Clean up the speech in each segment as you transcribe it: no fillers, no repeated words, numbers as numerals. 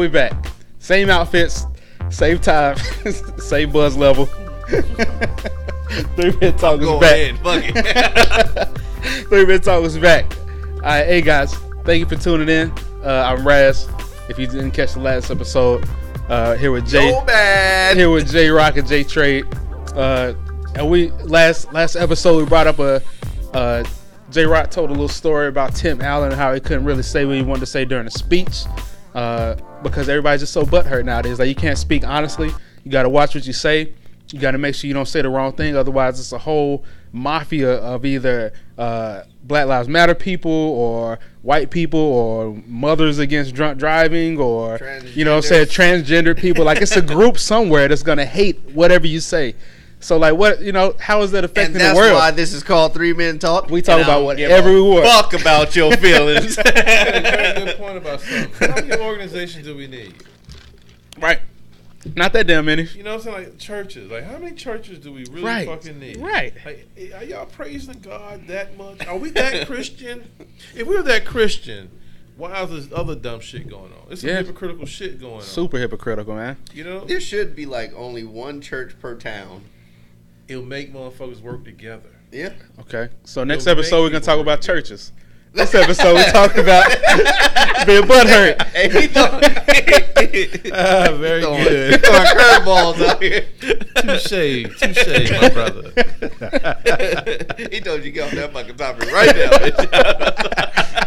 we back. Same outfits, same time, same buzz level. 3-Minute Talk is back. Fuck it. 3-Minute Talk is back. All right, hey guys, thank you for tuning in. I'm Raz. If you didn't catch the last episode, here with Jay. So bad. Here with J Rock and J Trade. And we last episode we brought up J Rock told a little story about Tim Allen and how he couldn't really say what he wanted to say during a speech because everybody's just so butthurt nowadays. Like, you can't speak honestly. You got to watch what you say. You got to make sure you don't say the wrong thing. Otherwise, it's a whole mafia of either Black Lives Matter people or white people or mothers against drunk driving or, you know what I'm saying, transgender people. Like, it's a group somewhere that's going to hate whatever you say. So, like, what, you know, how is that affecting the world? And that's why this is called 3-Minute Talk. We talk about whatever we want. Fuck about your feelings. Very good point about something. How many organizations do we need? Right. Not that damn many. You know what I'm saying? Like churches. Like, how many churches do we really fucking need? Right. Like, are y'all praising God that much? Are we that Christian? If we were that Christian, why is this other dumb shit going on? It's some hypocritical shit going on. Super hypocritical, man. You know? There should be like only one church per town. It'll make motherfuckers work together. Yeah. Okay. So next episode we're gonna talk about churches. This episode we talk about being butthurt. Hey, Very good. He's throwing curveballs out here. Touche, my brother. He told you to get off that fucking topic right now.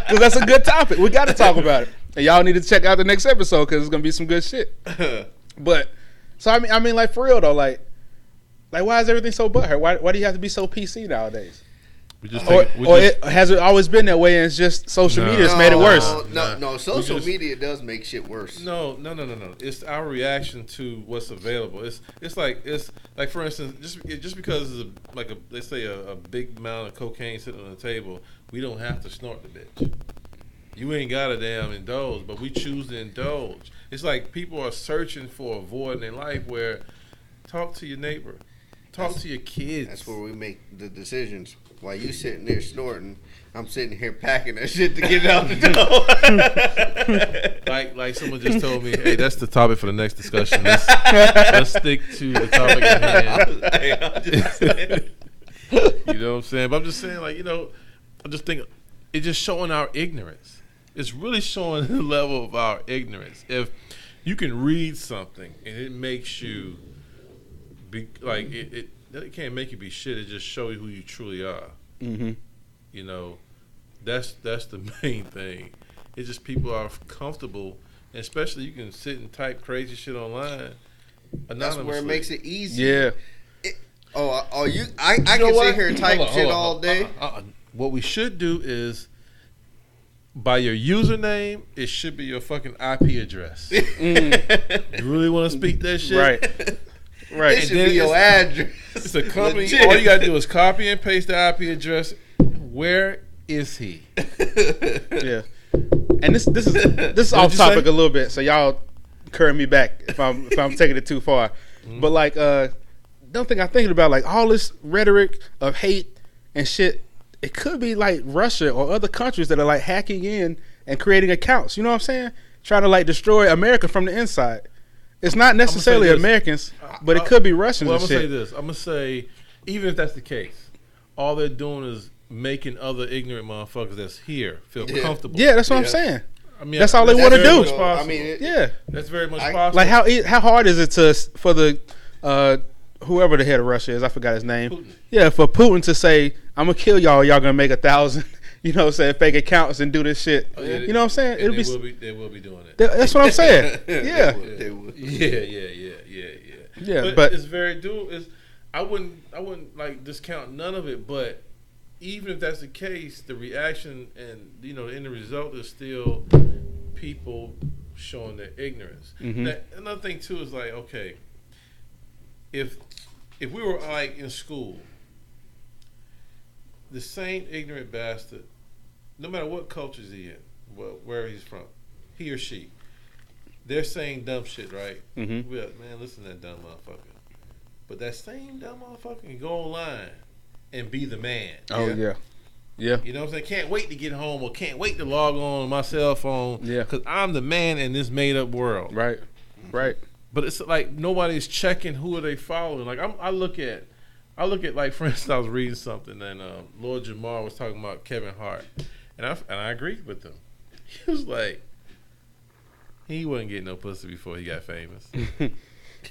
Because that's a good topic. We got to talk about it. And y'all need to check out the next episode because it's gonna be some good shit. But so I mean, like, for real though, like why is everything so butthurt? Why do you have to be so PC nowadays? Has it always been that way and it's just social media has made it worse? No, social media does make shit worse. No. It's our reaction to what's available. It's like for instance, just because it's let's say a big amount of cocaine sitting on the table, we don't have to snort the bitch. You ain't got to damn indulge, but we choose to indulge. It's like people are searching for a void in their life where talk to your neighbor. Talk to your kids. That's where we make the decisions. While you sitting there snorting, I'm sitting here packing that shit to get it out the door. like someone just told me, hey, that's the topic for the next discussion. Let's stick to the topic at hand. You know what I'm saying? But I'm just saying, like, you know, I just think it's just showing our ignorance. It's really showing the level of our ignorance. If you can read something and it makes you be like it can't make you be shit. It just show you who you truly are. Mm-hmm. You know, that's the main thing. It's just people are comfortable, and especially you can sit and type crazy shit online. That's where it makes it easy. Yeah. I can sit here and type shit all day. What we should do is, by your username, it should be your fucking IP address. You really want to speak that shit? Right. Right. It should be your address. It's a company. Legit. All you gotta do is copy and paste the IP address. Where is he? Yeah. And this is off topic a little bit, so y'all curve me back if I'm taking it too far. Mm-hmm. But like, don't think I'm thinking about like all this rhetoric of hate and shit. It could be like Russia or other countries that are like hacking in and creating accounts. You know what I'm saying? Trying to like destroy America from the inside. It's not necessarily Americans, but it could be Russians. Well, I'm going to say this. I'm going to say, even if that's the case, all they're doing is making other ignorant motherfuckers that's here feel comfortable. Yeah, that's what I'm saying. I mean, that's all they want to do. I mean, that's very much possible. Like how hard is it for the whoever the head of Russia is? I forgot his name. Putin. Yeah, for Putin to say, "I'm gonna kill y'all. Y'all gonna make 1,000." You know what I'm saying? Fake accounts and do this shit. Oh, yeah, you know what I'm saying? They will be doing it. That's what I'm saying. Yeah. They will. Yeah. But it's very doable. I wouldn't like discount none of it, but even if that's the case, the reaction and the end result is still people showing their ignorance. Mm-hmm. Now, another thing too is like, okay, if we were like in school, the same ignorant bastard, no matter what cultures he in, where he's from, he or she, they're saying dumb shit, right? Mm-hmm. We're like, man, listen to that dumb motherfucker. But that same dumb motherfucker can go online and be the man. Oh, yeah. Yeah. You know what I'm saying? Can't wait to get home or can't wait to log on my cell phone. Yeah. Because I'm the man in this made up world. Right. Right. But it's like nobody's checking who are they following. Like I look at like, for instance, I was reading something and Lord Jamar was talking about Kevin Hart, and I agreed with him. He was like, he wasn't getting no pussy before he got famous.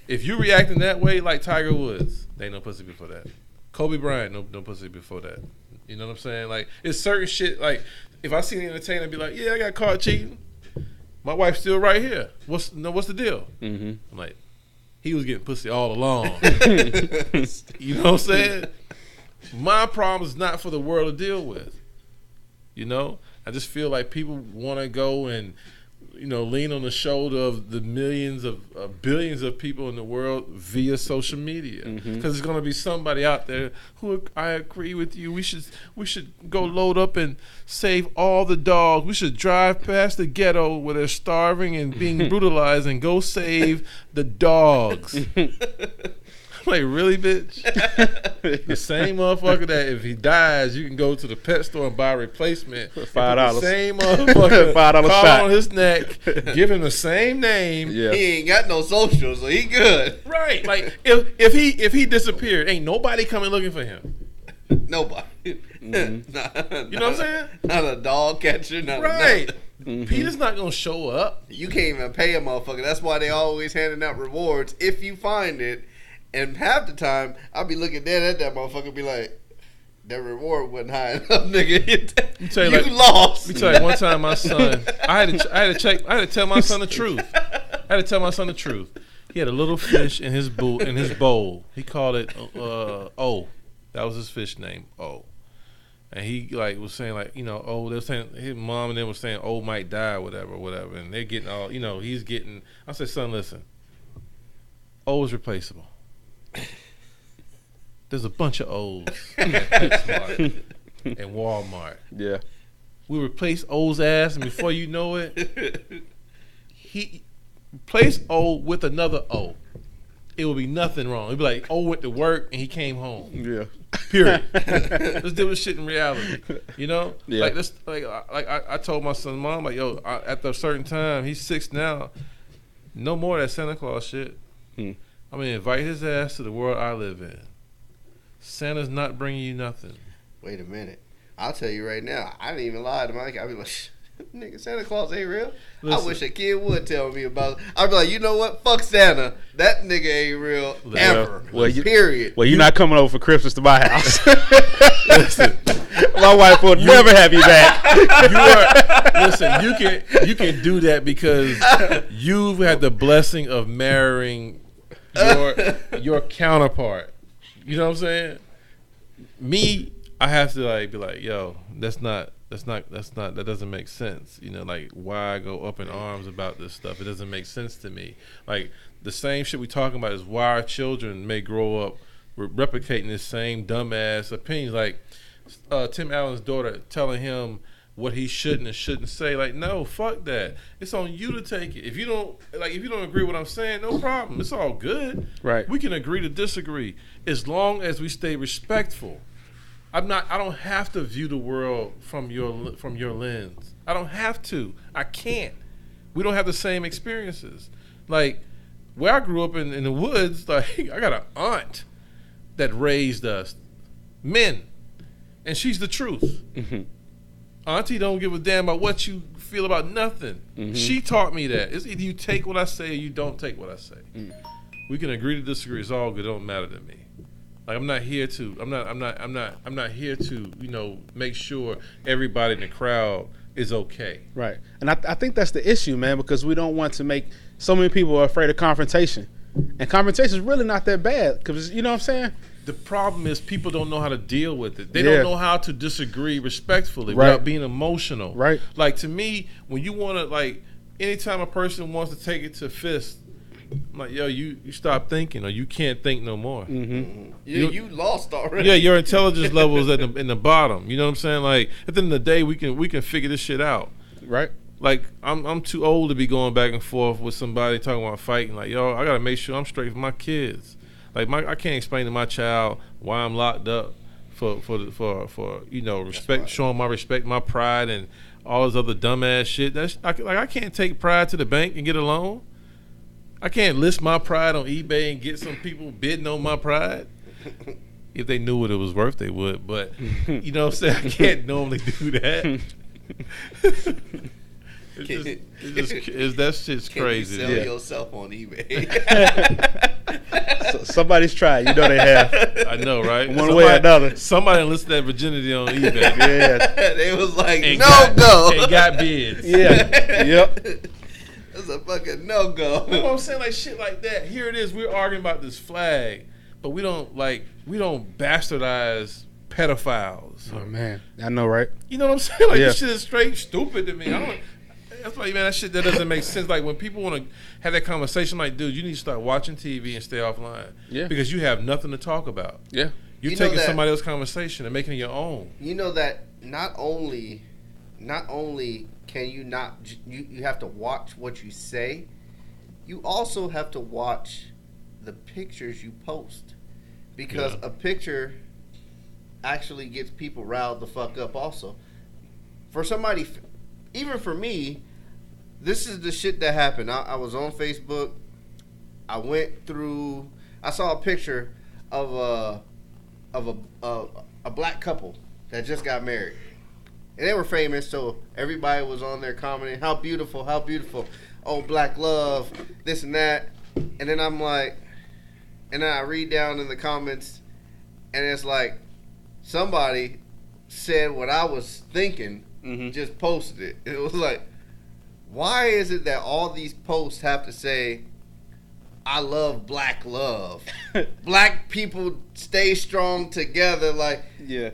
If you reacting that way, like Tiger Woods, they ain't no pussy before that. Kobe Bryant, no pussy before that. You know what I'm saying? Like, it's certain shit. Like, if I see an entertainer, I'd be like, yeah, I got caught cheating. My wife's still right here. What's the deal? Mm-hmm. I'm like, he was getting pussy all along. You know what I'm saying? My problem is not for the world to deal with. You know, I just feel like people want to go and, you know, lean on the shoulder of the millions of billions of people in the world via social media, because there's going to be somebody out there who, I agree with you, we should go load up and save all the dogs. We should drive past the ghetto where they're starving and being brutalized and go save the dogs. Like, really, bitch? The same motherfucker that if he dies, you can go to the pet store and buy a replacement for $5. The same motherfucker $5 shot on his neck, give him the same name. Yeah. He ain't got no social, so he good. Right. Like, if he disappeared, ain't nobody coming looking for him. Nobody. Mm-hmm. You know what I'm saying? Not a dog catcher. Right. Peter's not gonna show up. You can't even pay a motherfucker. That's why they always handing out rewards if you find it. And half the time, I'll be looking dead at that motherfucker and be like, that reward wasn't high enough, nigga. You lost. Let me tell you, one time my son, I had to tell my son the truth. He had a little fish in his bowl. He called it O. That was his fish name, O. And he like was saying like, you know, oh, they were saying his mom and them was saying O might die, whatever. And they're getting all, you know, he's getting. I said, son, listen, O is replaceable. There's a bunch of O's at PetSmart and Walmart. Yeah. We replace O's ass, and before you know it, he replaced O with another O. It will be nothing wrong. It'll be like O went to work and he came home. Yeah. Period. Let's deal with shit in reality. You know? Yeah. Like this. Like I told my son, mom, like, yo, at a certain time, he's 6 now. No more of that Santa Claus shit. I'm gonna invite his ass to the world I live in. Santa's not bringing you nothing. Wait a minute. I'll tell you right now. I didn't even lie to Mike. I'd be like, nigga, Santa Claus ain't real. Listen, I wish a kid would tell me about it. I'd be like, you know what? Fuck Santa. That nigga ain't real ever. Period. Well, you're not coming over for Christmas to my house. Listen, my wife will never have you back. You can do that because you've had the blessing of marrying your counterpart. You know what I'm saying? Me, I have to like be like, yo, that doesn't make sense. You know, like why I go up in arms about this stuff? It doesn't make sense to me. Like the same shit we talking about is why our children may grow up replicating this same dumbass opinions. Like Tim Allen's daughter telling him what he shouldn't and shouldn't say. Like, no, fuck that. It's on you to take it. If you don't agree with what I'm saying, no problem. It's all good. Right. We can agree to disagree as long as we stay respectful. I don't have to view the world from your lens. I don't have to. I can't. We don't have the same experiences. Like where I grew up in the woods, like I got an aunt that raised us men, and she's the truth. Mm-hmm. Auntie don't give a damn about what you feel about nothing. Mm-hmm. She taught me that. It's either you take what I say or you don't take what I say. We can agree to disagree. It's all good. It don't matter to me. Like I'm not here to, you know, make sure everybody in the crowd is okay. Right. And I think that's the issue, man, because we don't want to make so many people are afraid of confrontation. And confrontation is really not that bad because, you know what I'm saying? The problem is people don't know how to deal with it. They don't know how to disagree respectfully without being emotional. Right. Like to me, when you want to, like, anytime a person wants to take it to fist, I'm like, yo, you stop thinking or you can't think no more. Mm-hmm. You lost already. Yeah, your intelligence level is in the bottom. You know what I'm saying? Like at the end of the day, we can figure this shit out. Right. Like I'm too old to be going back and forth with somebody talking about fighting. Like, yo, I gotta make sure I'm straight for my kids. Like I can't explain to my child why I'm locked up for respect, showing my respect, my pride, and all this other dumbass shit. That's I can't take pride to the bank and get a loan. I can't list my pride on eBay and get some people bidding on my pride. If they knew what it was worth, they would. But you know what I'm saying? I can't normally do that. That shit's crazy. Can you sell yourself on eBay? So somebody's tried. You know they have. I know, right? One way or another. Somebody listed that virginity on eBay. Yeah. They was like, and go. And got bids. Yeah. Yep. That's a fucking no-go. You know what I'm saying? Like shit like that. Here it is. We're arguing about this flag, but we don't bastardize pedophiles. Oh man, I know, right? You know what I'm saying? Like this shit is straight stupid to me. That's like, man, that doesn't make sense. Like when people want to have that conversation, like, dude, you need to start watching TV and stay offline. Yeah. Because you have nothing to talk about. Yeah. You're taking somebody else's conversation and making it your own. You know that not only can you not, you have to watch what you say, you also have to watch the pictures you post. Because a picture actually gets people riled the fuck up also. For somebody, even for me, this is the shit that happened. I was on Facebook. I saw a picture of a black couple that just got married. And they were famous, so everybody was on there commenting, how beautiful, how beautiful. Oh, black love, this and that. And then I'm like, and then I read down in the comments, and it's like, somebody said what I was thinking, just posted it. It was like, why is it that all these posts have to say, I love black love? Black people stay strong together. Like, yeah.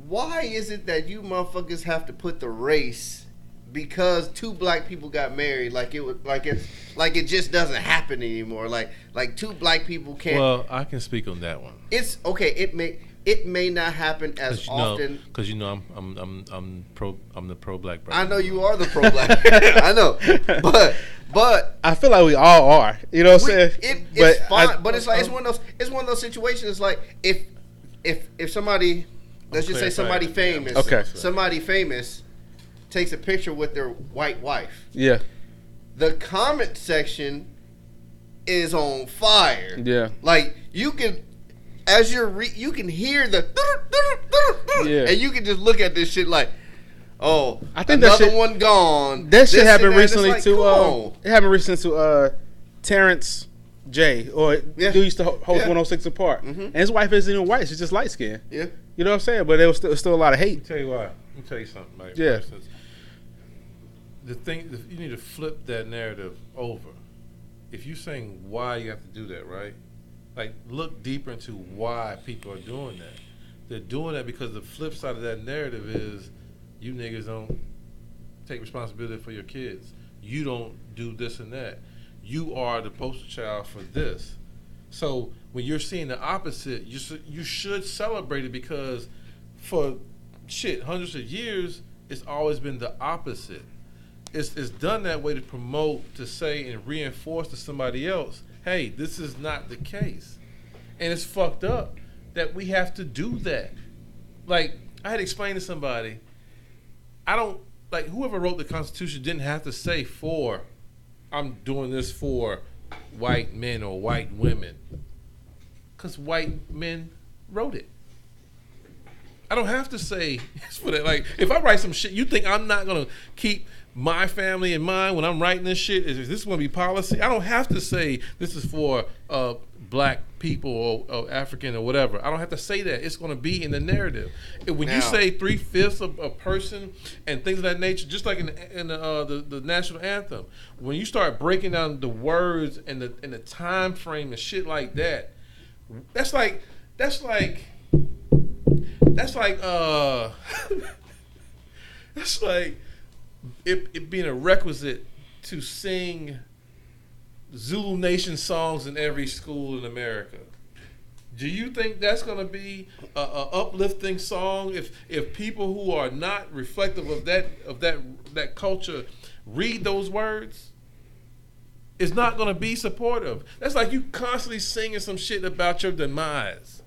Why is it that you motherfuckers have to put the race because two black people got married like it just doesn't happen anymore? Like two black people can't. Well, I can speak on that one. It's okay. It may not happen as often because I'm the pro black brother. I know you are the pro black. I know, but I feel like we all are. You know what I'm saying? It's fine, but it's like it's one of those situations. It's like if somebody, let's just say somebody famous, somebody famous takes a picture with their white wife. Yeah. The comment section is on fire. Yeah. Like you can. As you can hear the and you can just look at this shit like, oh, I think another one gone. That shit happened recently to it happened recently to Terrence J, or who used to host 106 and Park, and his wife isn't even white; she's just light skinned. Yeah, you know what I'm saying? But there was still a lot of hate. Let me tell you why. Let me tell you something, Mike. Yeah. The thing, you need to flip that narrative over. If you're saying why you have to do that, right? Like, look deeper into why people are doing that. They're doing that because the flip side of that narrative is you niggas don't take responsibility for your kids. You don't do this and that. You are the poster child for this. So when you're seeing the opposite, you should celebrate it because for hundreds of years, it's always been the opposite. It's done that way to promote, to say, and reinforce to somebody else, hey, this is not the case. And it's fucked up that we have to do that. Like, I had explained to somebody, whoever wrote the Constitution didn't have to say I'm doing this for white men or white women. Because white men wrote it. I don't have to say it's for that. Like, if I write some shit, you think I'm not going to keep my family in mind when I'm writing this shit? Is this going to be policy? I don't have to say this is for black people or African or whatever. I don't have to say that. It's going to be in the narrative. When you say 3/5 of a person and things of that nature, just like in the national anthem, when you start breaking down the words and the time frame and shit like that, that's like it being a requisite to sing Zulu Nation songs in every school in America. Do you think that's going to be a uplifting song if people who are not reflective of that culture read those words? It's not going to be supportive. That's like you constantly singing some shit about your demise.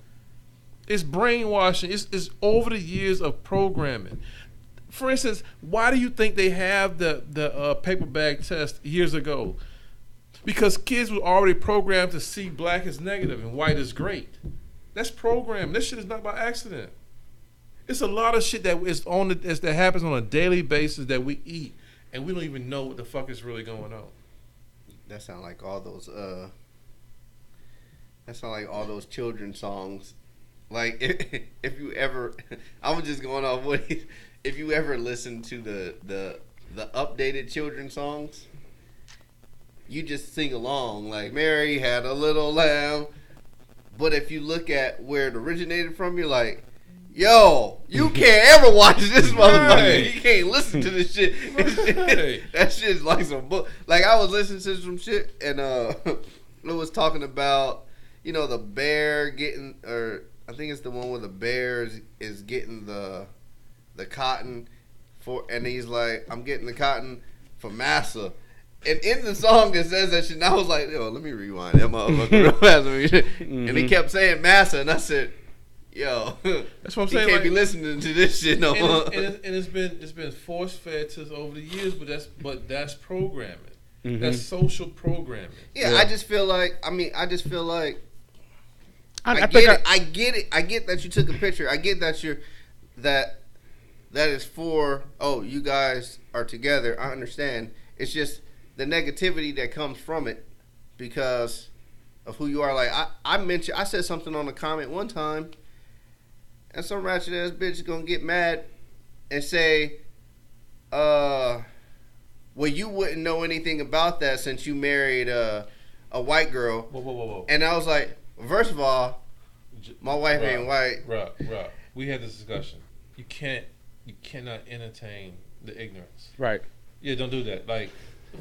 It's brainwashing. It's over the years of programming. For instance, why do you think they have the paper bag test years ago? Because kids were already programmed to see black as negative and white as great. That's programmed. This shit is not by accident. It's a lot of shit that that happens on a daily basis that we eat, and we don't even know what the fuck is really going on. That sound like all those. That sound like all those children's songs. Like if you ever, I was just going off what if you ever listen to the updated children's songs. You just sing along like Mary had a little lamb. But if you look at where it originated from, you're like, yo, you can't ever watch this motherfucker. Right. You can't listen to this shit. Right. That shit's like some book. Like I was listening to some shit and it was talking about, you know, the bear getting, or I think it's the one where the bear is getting the cotton for, and he's like, I'm getting the cotton for massa. And in the song it says that shit, and I was like, yo, let me rewind that motherfucker. And he kept saying massa, and I said, yo, that's what I'm saying. He can't be listening to this shit no more. And it's been force fed to us over the years, but that's programming. Mm-hmm. That's social programming. Yeah, I just feel like I get it. I get that you took a picture. I get that that is for, oh, you guys are together. I understand. It's just the negativity that comes from it because of who you are. Like I said something on a comment one time, and some ratchet ass bitch is gonna get mad and say, well, you wouldn't know anything about that since you married a white girl. Whoa. And I was like, first of all, my wife ain't white. Rob, we had this discussion. You cannot entertain the ignorance. Right. Yeah, don't do that. Like,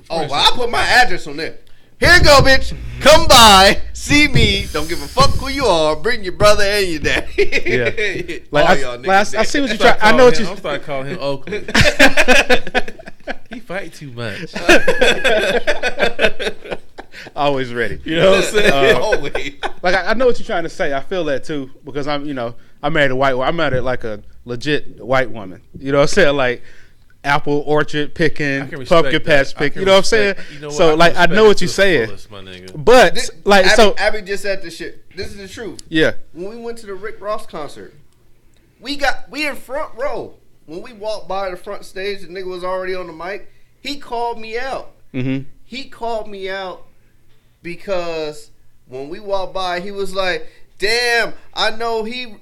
well, I put my address on there. Here you go, bitch. Come by, see me. Don't give a fuck who you are. Bring your brother and your daddy. Yeah. Like I see what you try. I know what you. I'm starting calling him Oakland. He fight too much. Always ready. You know what I'm saying? Always. Like I know what you're trying to say. I feel that too because I married a white woman. I married like a legit white woman. You know what I'm saying? Like apple orchard picking, pumpkin patch picking. You know what I'm saying? You know what? So like I know what you're saying. But Abby just said this shit. This is the truth. Yeah. When we went to the Rick Ross concert, we in front row. When we walked by the front stage, the nigga was already on the mic. He called me out. Mm-hmm. He called me out because when we walked by, he was like, damn, I know he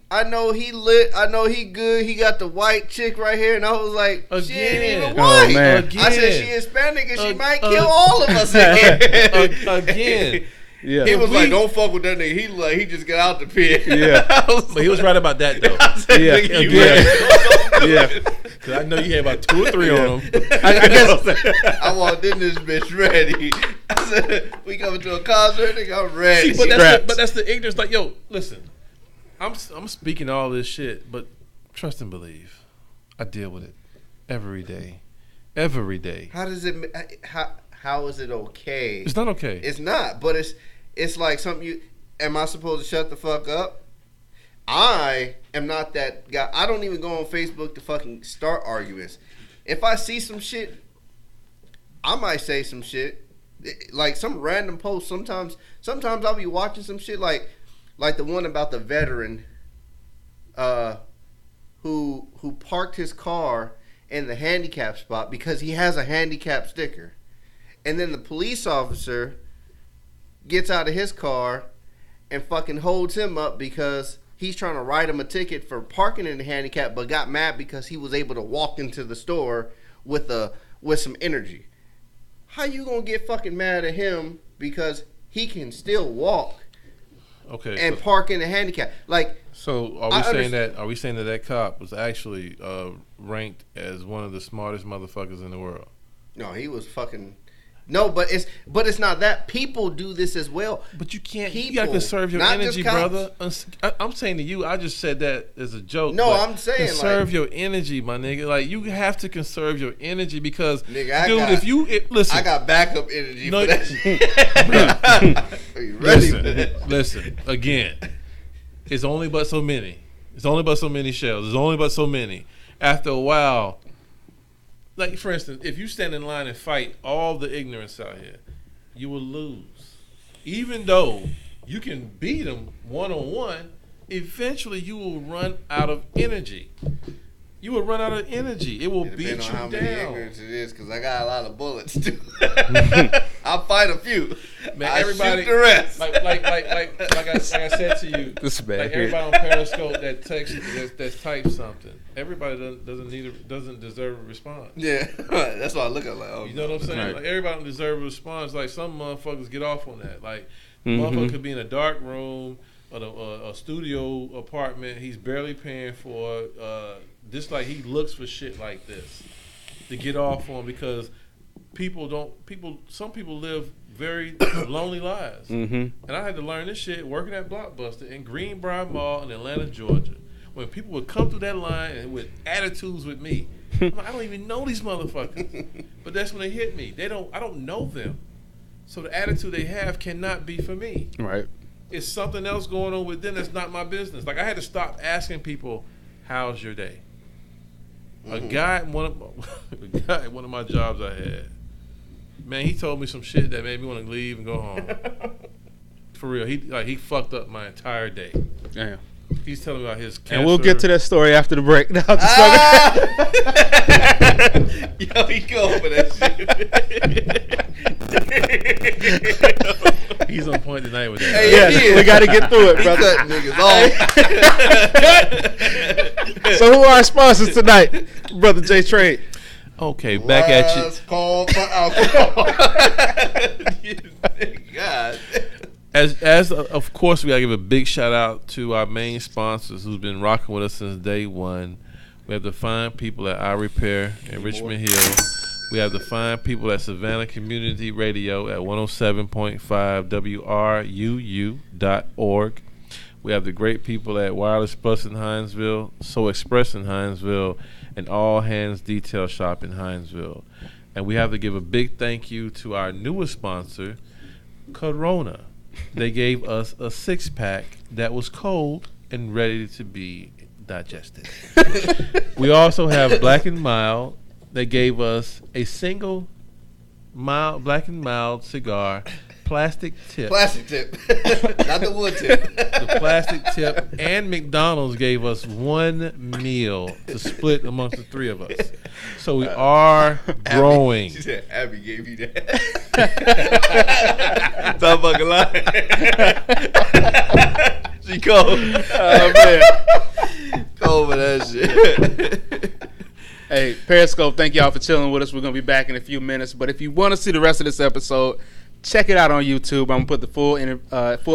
lit, I know he good, he got the white chick right here, and I was like, she ain't even white. Oh, man. I said she Hispanic and she might kill all of us again. Yeah. He was like, don't fuck with that nigga. He just got out the pit. Yeah. But he was right about that though. I said, Yeah. Cause I know you had about 2 or 3 on them. I guess I walked in this bitch ready. I said, we coming to a concert, nigga, I'm ready. See, but that's the ignorance. Like, yo, listen, I'm speaking all this shit, but trust and believe, I deal with it every day. How does it? How is it okay? It's not okay. It's not, but it's like something am I supposed to shut the fuck up? I am not that guy. I don't even go on Facebook to fucking start arguments. If I see some shit, I might say some shit. Like some random post. Sometimes I'll be watching some shit like the one about the veteran who parked his car in the handicap spot because he has a handicap sticker. And then the police officer gets out of his car and fucking holds him up because he's trying to write him a ticket for parking in the handicap, but got mad because he was able to walk into the store with some energy. How you gonna get fucking mad at him because he can still walk? Okay. And park in the handicap? Like, so are we saying that cop was actually ranked as one of the smartest motherfuckers in the world? No, he was fucking. No, but it's not that. People do this as well. But you can't. You gotta conserve your energy, brother. I'm saying to you, I just said that as a joke. No, I'm saying conserve your energy, my nigga. Like you have to conserve your energy because, nigga, listen, I got backup energy for that shit. Are you ready for that? Listen again. It's only but so many. It's only but so many shells. There's only but so many. After a while, like for instance, if you stand in line and fight all the ignorance out here, you will lose. Even though you can beat them one-on-one, eventually you will run out of energy. You will run out of energy. It will beat you Depending on how down. many ignorance it is, because I got a lot of bullets too. I'll fight a few. Man, I everybody, shoot the rest. like I said to you, This man like here. everybody on Periscope that text that types something. Everybody doesn't deserve a response. Yeah, that's why I look at like, oh, You know what I'm saying? Right. Like everybody don't deserve a response. Like some motherfuckers get off on that. Like Mhm. motherfucker could be in a dark room or a studio apartment he's barely paying for. Just like he looks for shit like this to get off on because some people live very lonely lives. Mm-hmm. And I had to learn this shit working at Blockbuster in Greenbrier Mall in Atlanta, Georgia. When people would come through that line and with attitudes with me, I'm like, I don't even know these motherfuckers. But that's when they hit me. I don't know them. So the attitude they have cannot be for me. Right. It's something else going on with them that's not my business. Like I had to stop asking people, how's your day? A guy at one of my jobs I had, man, he told me some shit that made me want to leave and go home. For real, he fucked up my entire day. Damn. He's telling me about his cancer. And we'll get to that story after the break. Now, Yo, he go for that shit. He's on point tonight with that. Hey, yes, we got to get through it, He brother. cut niggas off. So who are our sponsors tonight, brother J Trade? Okay, back at you. Last call for alcohol. God. As of course, we gotta give a big shout out to our main sponsors who's been rocking with us since day one. We have the fine people at Eye Repair in Richmond Hill. We have the fine people at Savannah Community Radio at 107.5 WRUU.org. We have the great people at Wireless Plus in Hinesville, So Express in Hinesville, and All Hands Detail Shop in Hinesville. And we have to give a big thank you to our newest sponsor, Corona. They gave us a 6-pack that was cold and ready to be digested. We also have Black and Mild. They gave us a single mild Black and Mild cigar, plastic tip. Plastic tip. Not the wood tip. The plastic tip, and McDonald's gave us one meal to split amongst the three of us. So we are growing. She said, Abby gave you that. Stop fucking lying. She cold. Oh, man. Cold for that shit. Hey, Periscope, thank y'all for chilling with us. We're going to be back in a few minutes. But if you want to see the rest of this episode, check it out on YouTube. I'm going to put the full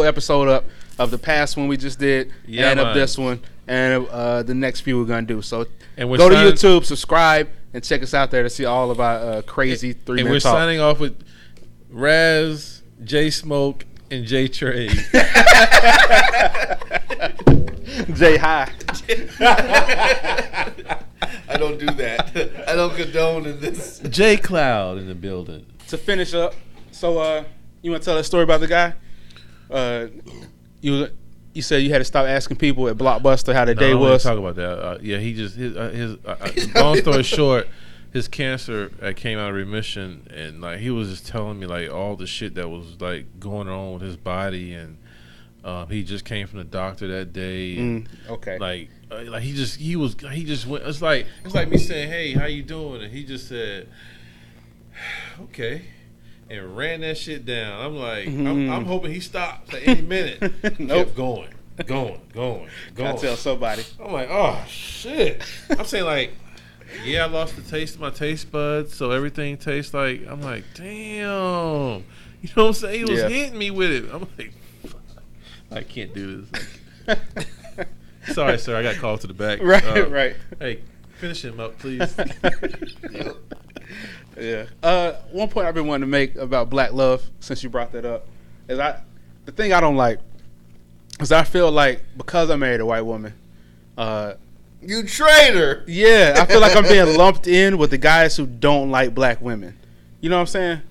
episode up of the past one we just did and of this one and the next few we're going to do. So go to YouTube, subscribe, and check us out there to see all of our crazy 3-minute And we're talk. signing off with Raz, J Smoke, and J Trade. J High. I don't do that. I don't condone in this. J Cloud in the building. To finish up, so you want to tell that story about the guy? You said you had to stop asking people at Blockbuster how their day was. Talk about that. Yeah, he just his long story short, his cancer came out of remission, and like he was just telling me like all the shit that was like going on with his body, and he just came from the doctor that day. And, okay. Like he just went. It's like me saying, "Hey, how you doing?" And he just said, "Okay." And ran that shit down. I'm like, I'm hoping he stops at any minute. Nope. Kept going. Gotta tell somebody. I'm like, oh shit. I'm saying like, yeah, I lost the taste of my taste buds, so everything tastes like. I'm like, damn. You know what I'm saying? He was hitting me with it. I'm like, fuck, I can't do this. Sorry, sir. I got called to the back. Right. Hey, finish him up, please. Yeah. One point I've been wanting to make about black love, since you brought that up, is the thing I don't like is I feel like because I married a white woman, You traitor. yeah, I feel like I'm being lumped in with the guys who don't like black women. You know what I'm saying?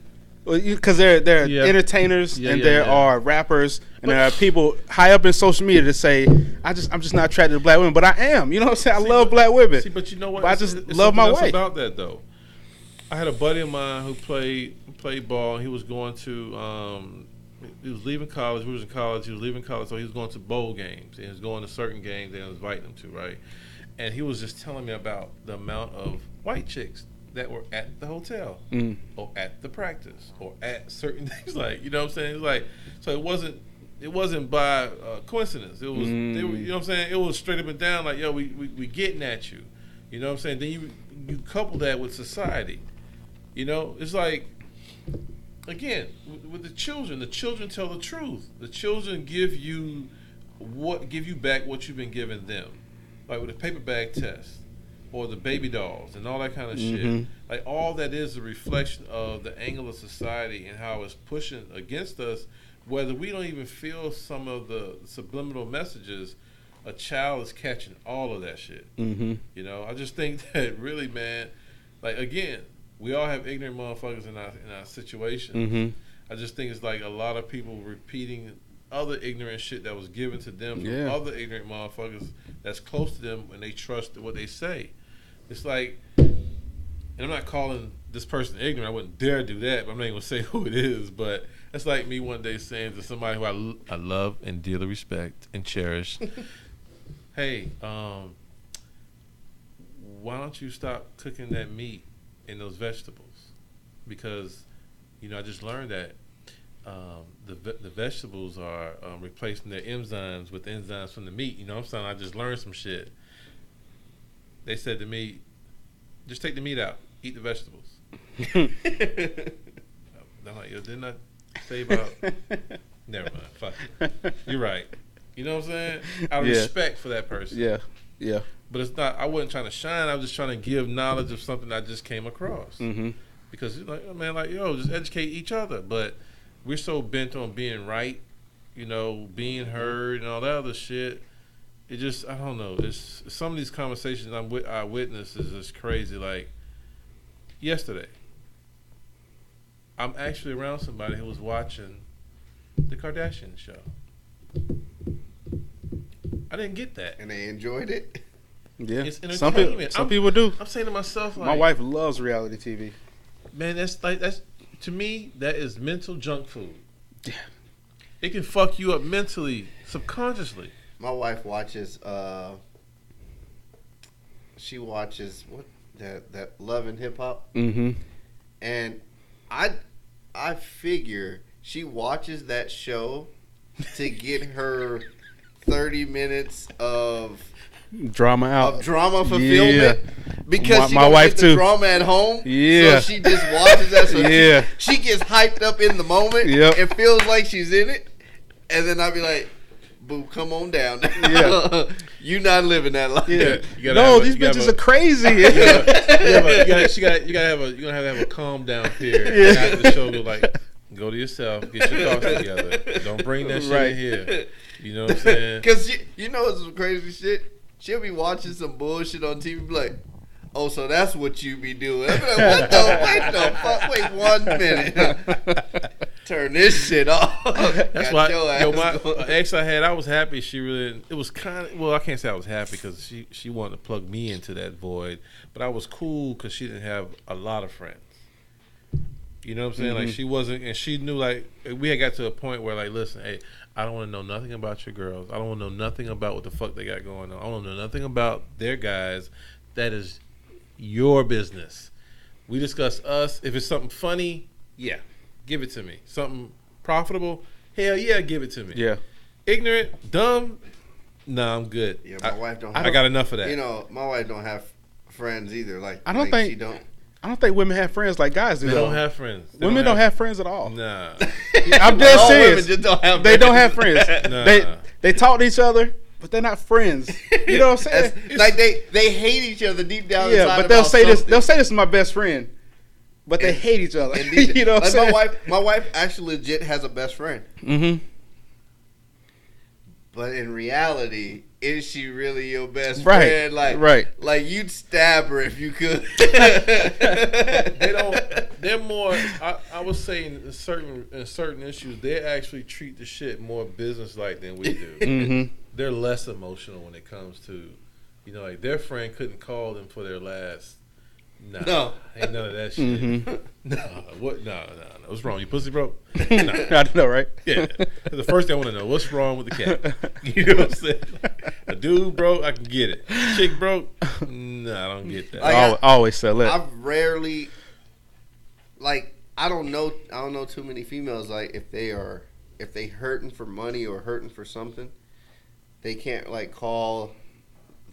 Because there are entertainers and there are rappers and there are people high up in social media that say, I'm just not attracted to black women, but I am. You know what I'm saying? I love black women. See, but you know what? But I just love my wife. About that though, I had a buddy of mine who played ball. He was going to he was leaving college. We was in college. He was leaving college, so he was going to bowl games. He was going to certain games they was inviting him to, right? And he was just telling me about the amount of white chicks that were at the hotel or at the practice or at certain things, like, you know what I'm saying? It was like, so it wasn't by coincidence. It was they were, you know what I'm saying? It was straight up and down, like, yo, we getting at you. You know what I'm saying? Then you couple that with society. You know, it's like, again, with the children tell the truth. The children give you back what you've been giving them. Like with a paper bag test or the baby dolls and all that kind of shit. Like, all that is a reflection of the angle of society and how it's pushing against us, whether we don't even feel some of the subliminal messages. A child is catching all of that shit. You know, I just think that really, man, like, again, we all have ignorant motherfuckers in our situation. I just think it's like a lot of people repeating other ignorant shit that was given to them from other ignorant motherfuckers that's close to them, and they trust what they say. It's like, and I'm not calling this person ignorant. I wouldn't dare do that, but I'm not even gonna say who it is. But it's like me one day saying to somebody who I love and dearly respect and cherish, hey, why don't you stop cooking that meat and those vegetables? Because, you know, I just learned that the vegetables are replacing their enzymes with enzymes from the meat. You know what I'm saying? I just learned some shit. They said to me, just take the meat out, eat the vegetables. I'm like, yo, didn't I say about... Never mind, fuck it. You're right. You know what I'm saying? Out of respect for that person. Yeah. But it's not, I wasn't trying to shine. I was just trying to give knowledge of something I just came across. Because, like, oh, man, like, yo, just educate each other. But we're so bent on being right, you know, being heard and all that other shit. It just, I don't know. It's some of these conversations I witness is just crazy. Like, yesterday, I'm actually around somebody who was watching the Kardashian show. I didn't get that. And they enjoyed it? Yeah. It's entertainment. Some people do. I'm saying to myself, like, my wife loves reality TV. Man, that's to me, that is mental junk food. Yeah. It can fuck you up mentally, subconsciously. My wife watches she watches that Love and Hip Hop. And I figure she watches that show to get her 30 minutes of drama out, of drama fulfillment, because my wife get too. The drama at home, so she just watches that. So she gets hyped up in the moment and feels like she's in it, and then I'll be like, "Boo, come on down. You not living that life." No, these bitches are crazy. You're gonna have a calm down period. After the show, like, go to yourself, get your thoughts together. Don't bring that shit in here. You know what I'm saying? Because you know some crazy shit. She'll be watching some bullshit on TV, be like, "Oh, so that's what you be doing." I'm like, what the fuck? Wait 1 minute. Turn this shit off. That's why, my ex I had, I was happy. It was kind of, well, I can't say I was happy because she wanted to plug me into that void, but I was cool because she didn't have a lot of friends. You know what I'm saying? Like, she wasn't, and she knew, like, we had got to a point where, like, listen, hey, I don't want to know nothing about your girls. I don't want to know nothing about what the fuck they got going on. I don't want to know nothing about their guys. That is your business. We discuss us. If it's something funny, yeah, give it to me. Something profitable, hell yeah, give it to me. Yeah. Ignorant, dumb, nah, I'm good. Yeah, my wife don't. I got enough of that. You know, my wife don't have friends either. Like, I don't think women have friends like guys do. They don't have friends. Women don't have friends at all. Nah. I'm dead serious. Just don't have they don't have friends. Nah. They talk to each other, but they're not friends. You know what I'm saying? Like, they hate each other deep down inside. Yeah, but they'll say this. They'll say this is my best friend, but they hate each other. You know what I'm saying? My wife actually legit has a best friend. But in reality, is she really your best Right, friend? Like, right. Like you'd stab her if you could. They don't. They're more. I was saying in certain issues, they actually treat the shit more business like than we do. Mm-hmm. They're less emotional when it comes to, like their friend couldn't call them for their last. Nah, No. ain't none of that shit. Mm-hmm. No, what? No. What's wrong? You pussy broke? Nah. I know, right? Yeah. The first thing I want to know, what's wrong with the cat? You know what I'm saying? A dude broke, I can get it. Chick broke, nah, I don't get that. Like, I always sell it. I've rarely, like, I don't know too many females, like, if they hurting for money or hurting for something, they can't, like, call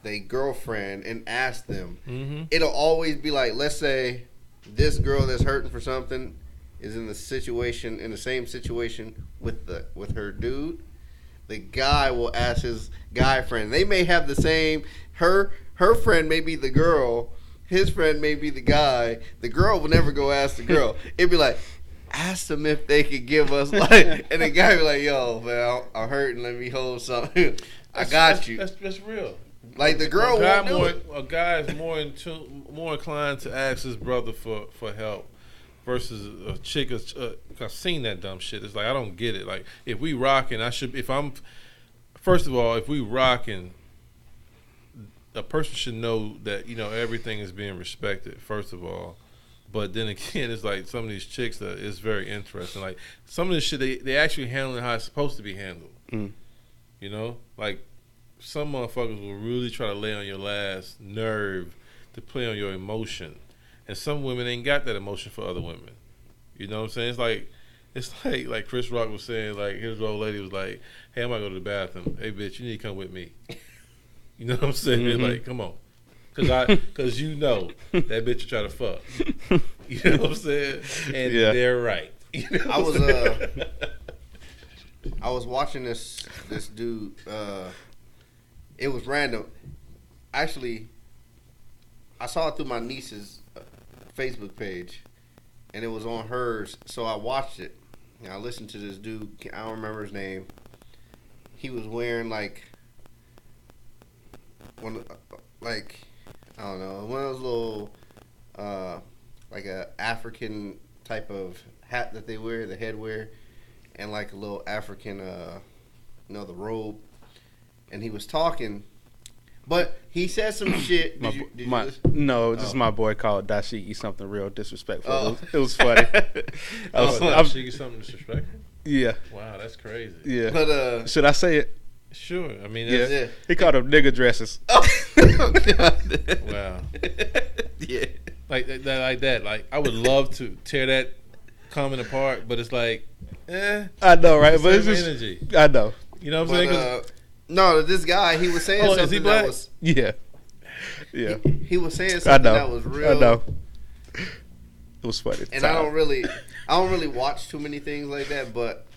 their girlfriend and ask them. Mm-hmm. It'll always be like, let's say this girl that's hurting for something is in the same situation with her dude. The guy will ask his guy friend. They may have the same. Her friend may be the girl. His friend may be the guy. The girl will never go ask the girl. It'd be like, ask them if they could give us like. And the guy be like, yo, man, I'm hurting. Let me hold something. I got you. That's real. Like the girl won't do it. A guy is more inclined to ask his brother for help versus a chick. I've seen that dumb shit. It's like I don't get it. Like if we rocking, first of all, if we rocking, a person should know that everything is being respected. First of all, but then again, it's like some of these chicks that is very interesting. Like some of this shit, they actually handling how it's supposed to be handled. Mm. Like. Some motherfuckers will really try to lay on your last nerve to play on your emotion, and some women ain't got that emotion for other women. You know what I'm saying? It's like Chris Rock was saying, like his old lady was like, "Hey, I'm gonna go to the bathroom. Hey, bitch, you need to come with me." You know what I'm saying? Mm-hmm. Like, come on, cause that bitch will try to fuck. You know what I'm saying? And they're right. You know I was watching this dude. It was random. Actually, I saw it through my niece's Facebook page, and it was on hers. So I watched it. And I listened to this dude. I don't remember his name. He was wearing I don't know, one of those little like a African type of hat that they wear, the headwear, and like a little African the robe. And he was talking, but he said some shit. Just my boy called Dashiki something real disrespectful. Oh. It was funny. Dashiki something disrespectful? Yeah. Wow, that's crazy. Yeah. But should I say it? Sure. I mean, yeah. He called them nigga dresses. Oh. Wow. Yeah. Like that. Like I would love to tear that comment apart, but it's like, I know, right? But it's just energy. I know. You know what I'm saying? No, this guy, he was saying something is he black? that was... Yeah. He was saying something that was real. I know. It was funny. And I don't really watch too many things like that, but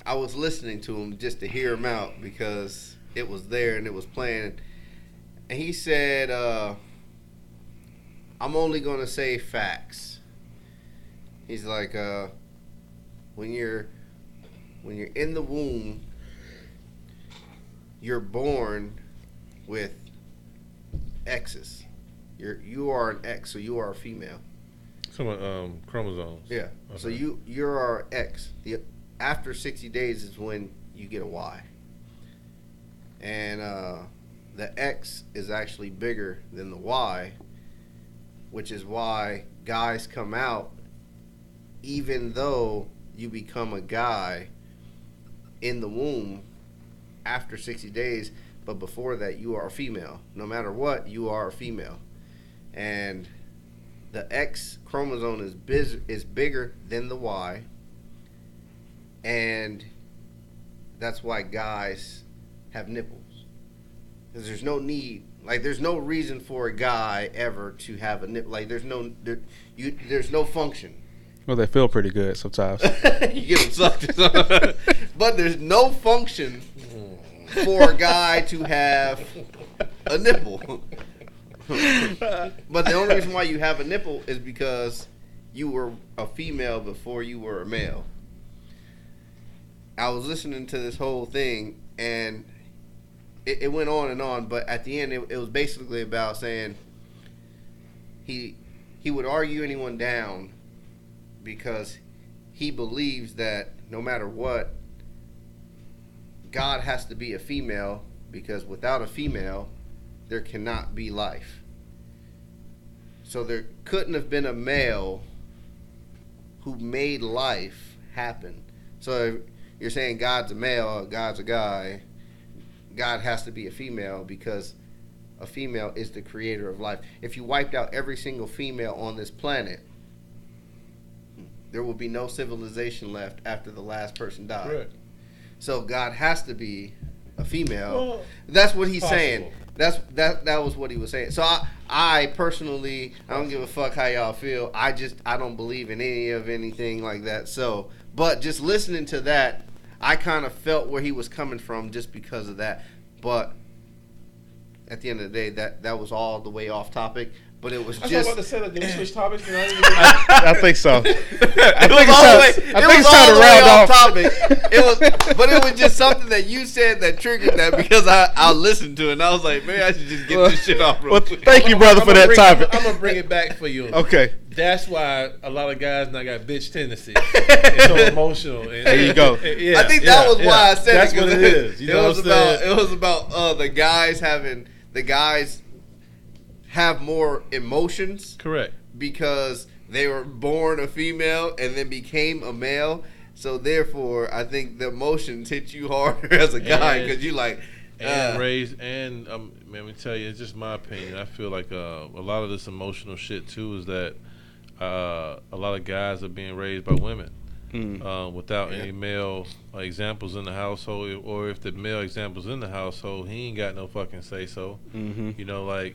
I was listening to him just to hear him out because it was there and it was playing. And he said, I'm only going to say facts. He's like, when you're in the womb, you're born with X's. You are an X, so you are a female. Some chromosomes. Yeah. Okay. So you're X. After 60 days is when you get a Y. And the X is actually bigger than the Y, which is why guys come out even though you become a guy in the womb after 60 days, but before that you are a female. No matter what, you are a female. And the X chromosome is bigger than the Y, and that's why guys have nipples. Because there's no need, there's no reason for a guy ever to have a nipple. There's no function. Well, they feel pretty good sometimes. You get them sucked. But there's no function for a guy to have a nipple. But the only reason why you have a nipple is because you were a female before you were a male. I was listening to this whole thing, and it went on, but at the end, it was basically about saying he would argue anyone down because he believes that no matter what, God has to be a female, because without a female, there cannot be life. So there couldn't have been a male who made life happen. So you're saying God's a male, or God's a guy. God has to be a female because a female is the creator of life. If you wiped out every single female on this planet, there will be no civilization left after the last person died. Right. So God has to be a female. Well, that's what he's possible. Saying. That was what he was saying. So I personally, I don't give a fuck how y'all feel. I don't believe in anything like that. So, but just listening to that, I kind of felt where he was coming from just because of that. But at the end of the day, that was all the way off topic. But it was just. I was about to say that. Did we switch topics? I think so. I think it's time to round off topic. But it was just something that you said that triggered that, because I listened to it and I was like, maybe I should just get this shit off real quick. Thank you, brother, for that topic. I'm gonna bring it back for you. Okay. That's why a lot of guys now got bitch tendencies. It's so emotional. There you go. I think that was why I said that's what it is. You know it was about the guys have more emotions. Correct. Because they were born a female and then became a male. So therefore, I think the emotions hit you harder as a guy, because you like. And raised, and let me tell you, it's just my opinion. I feel like a lot of this emotional shit too is that a lot of guys are being raised by women without any male examples in the household, or if the male examples in the household, he ain't got no fucking say so. Mm-hmm. You know, like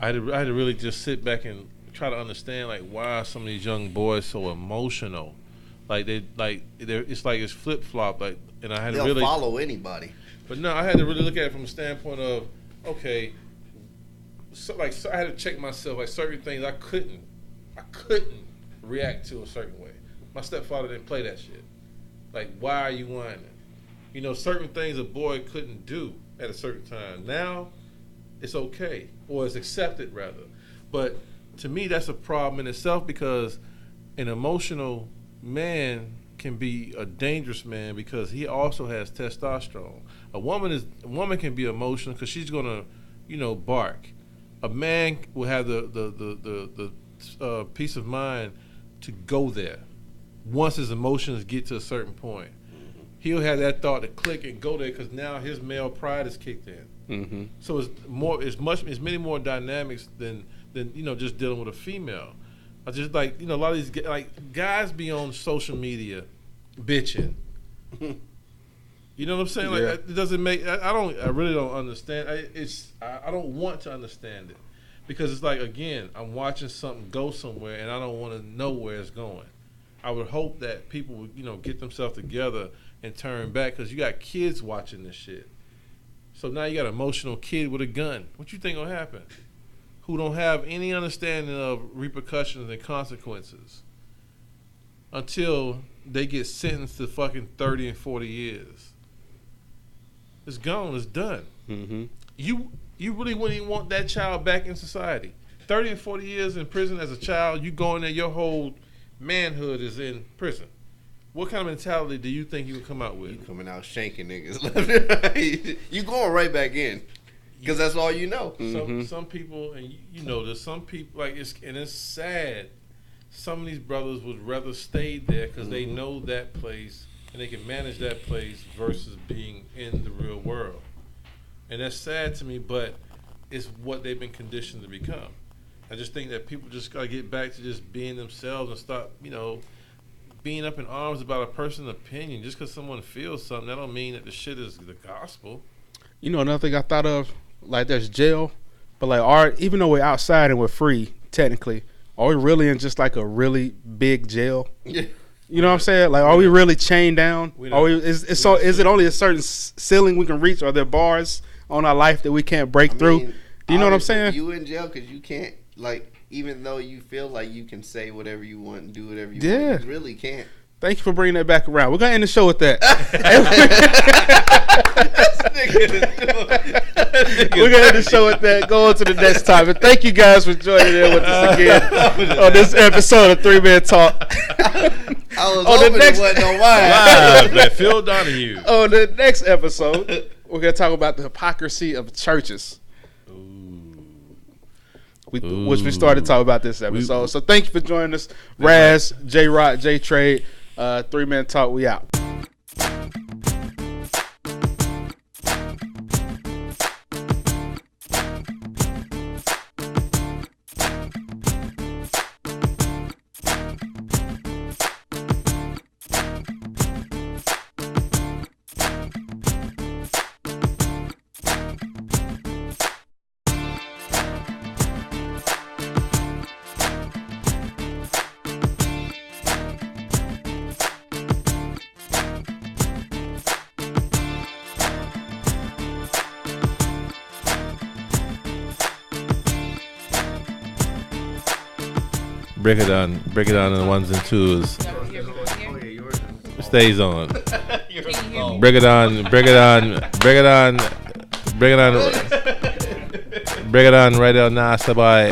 I had to really just sit back and try to understand like why are some of these young boys so emotional. Like it's like it's flip flop. Like, and I had to really follow anybody. But no, I had to really look at it from a standpoint of, okay, so I had to check myself. Like certain things I couldn't react to a certain way. My stepfather didn't play that shit. Like, why are you whining? You know, certain things a boy couldn't do at a certain time. Now, it's okay, or it's accepted rather. But to me, that's a problem in itself, because an emotional man can be a dangerous man because he also has testosterone. A woman can be emotional because she's gonna, bark. A man will have the peace of mind to go there. Once his emotions get to a certain point, he'll have that thought to click and go there because now his male pride is kicked in. Mm-hmm. So it's many more dynamics than just dealing with a female. I just like, a lot of these guys be on social media bitching. You know what I'm saying? Like, it doesn't make. I really don't understand. I don't want to understand it, because it's like, again, I'm watching something go somewhere and I don't want to know where it's going. I would hope that people would, get themselves together and turn back, because you got kids watching this shit. So now you got an emotional kid with a gun. What you think gonna happen? Who don't have any understanding of repercussions and consequences until they get sentenced to fucking 30 and 40 years. It's gone. It's done. Mm-hmm. You really wouldn't even want that child back in society. 30 and 40 years in prison as a child, you go in there, your whole manhood is in prison. What kind of mentality do you think you would come out with? You coming out shanking niggas. You going right back in. Because that's all you know. Some people, and there's some people, it's sad. Some of these brothers would rather stay there because they know that place and they can manage that place versus being in the real world. And that's sad to me, but it's what they've been conditioned to become. I just think that people just got to get back to just being themselves and stop, being up in arms about a person's opinion. Just because someone feels something, that don't mean that the shit is the gospel. Another thing I thought of, like, there's jail, but even though we're outside and we're free, technically, are we really in just like a really big jail? Yeah. You know what I'm saying? Like, are we really chained down? Is it only a certain ceiling we can reach? Are there bars on our life that we can't break through? Do you know what I'm saying? You in jail because you can't, even though you feel like you can say whatever you want and do whatever you want, you really can't. Thank you for bringing that back around. We're going to end the show with that. We're gonna end the show with that. Go on to the next time. And thank you guys for joining in with us again on this episode of 3 Man Talk. I was hoping it wasn't on mine. Live at Phil Donahue. On the next episode, we're gonna talk about the hypocrisy of churches. Which we started talking about this episode. So thank you for joining us. Raz, J-Rock, J-Trade, 3 Man Talk, we out. Break it down in the ones and twos. Stays on. Break it on right now, Nasa by